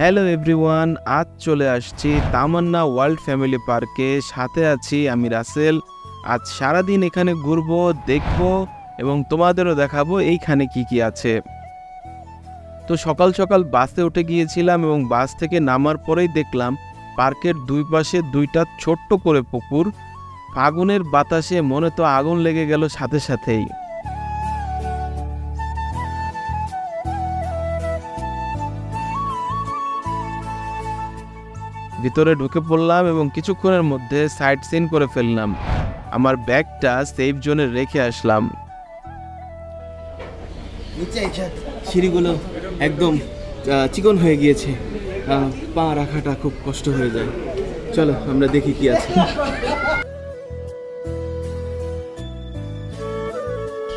Hello everyone, আজ চলে আসছি তামান্না ওয়ার্ল্ড ফ্যামিলি পার্কে। সাথে আছি আমি রাসেল। আজ সারাদিন এখানে ঘুরবো, দেখবো এবং তোমাদেরও দেখাবো এইখানে কি কি আছে। তো সকাল সকাল বাসে উঠে গিয়েছিলাম এবং বাস থেকে নামার পরেই দেখলাম পার্কের দুই পাশে দুইটা ছোট্ট করে পুকুর। ফাগুনের বাতাসে মনে তো আগুন লেগে গেল সাথে সাথেই। ভিতরে ঢুকে পড়লাম এবং কিছুক্ষণের মধ্যে সাইট সিন করে ফেললাম। আমার ব্যাগটা সেফ জোনে রেখে আসলাম। নিচে সিঁড়িগুলো একদম চিকন হয়ে গিয়েছে, পা রাখাটা খুব কষ্ট হয়ে যায়। চলো আমরা দেখি কি আছে।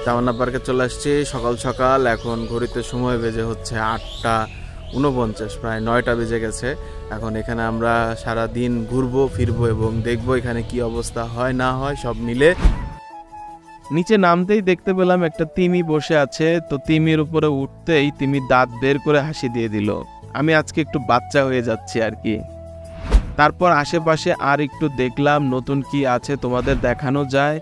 তামান্না পার্কে চলে আসছি সকাল সকাল। এখন ঘড়িতে সময় বেজে হচ্ছে 8:49, প্রায় 9টা বেজে গেছে। এখন এখানে আমরা সারা দিন ঘুরবো ফিরবো এবং দেখবো এখানে কি অবস্থা হয় না হয় সব মিলে। নিচে নামতেই দেখতে পেলাম একটা তিমি বসে আছে। তো তিমির উপরে উঠতেই তিমি দাঁত বের করে হাসি দিয়ে দিল। আমি আজকে একটু বাচ্চা হয়ে যাচ্ছি আর কি। তারপর আশেপাশে আর একটু দেখলাম নতুন কি আছে তোমাদের দেখানো যায়।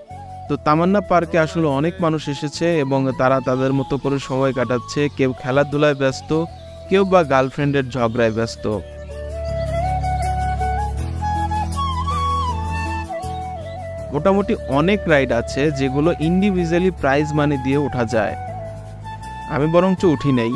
তো তামান্না পার্কে আসলে অনেক মানুষ এসেছে এবং তারা তাদের মতো করে সময় কাটাচ্ছে। কেউ খেলাধুলায় ব্যস্ত, কেউ বা গার্লফ্রেন্ডের ঝগড়ায় ব্যস্ত। মোটামুটি অনেক রাইড আছে যেগুলো ইন্ডিভিজুয়ালি প্রাইজ মানি দিয়ে ওঠা যায়। আমি বরঞ্চ উঠি নেই।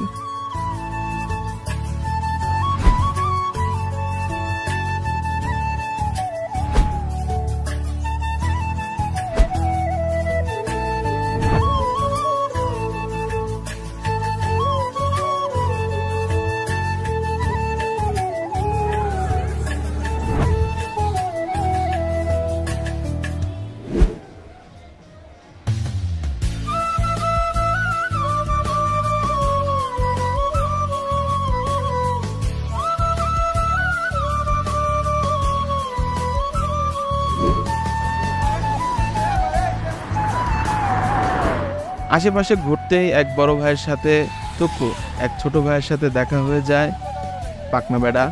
আশেপাশে ঘুরতেই এক বড় ভাইয়ের সাথে টুকু এক ছোট ভাইয়ের সাথে দেখা হয়ে যায়। পাকনা বেড়া।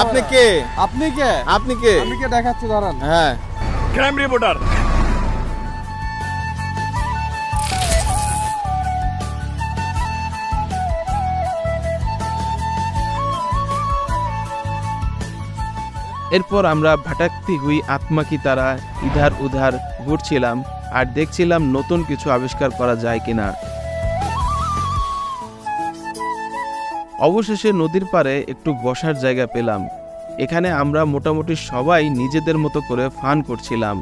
আপনি কে? আপনি কে? আপনি কে? আমি কে দেখাচ্ছি, দাঁড়ান। হ্যাঁ, ক্রাইম রিপোর্টার। এরপর আমরা ভাটাকতি হুই আত্মা কি তারা ইধার উধার ঘুরছিলাম আর দেখছিলাম নতুন কিছু আবিষ্কার করা যায় কিনা। অবশেষে নদীর পাড়ে একটু বসার জায়গা পেলাম। এখানে আমরা মোটামুটি সবাই নিজেদের মতো করে ফান করছিলাম।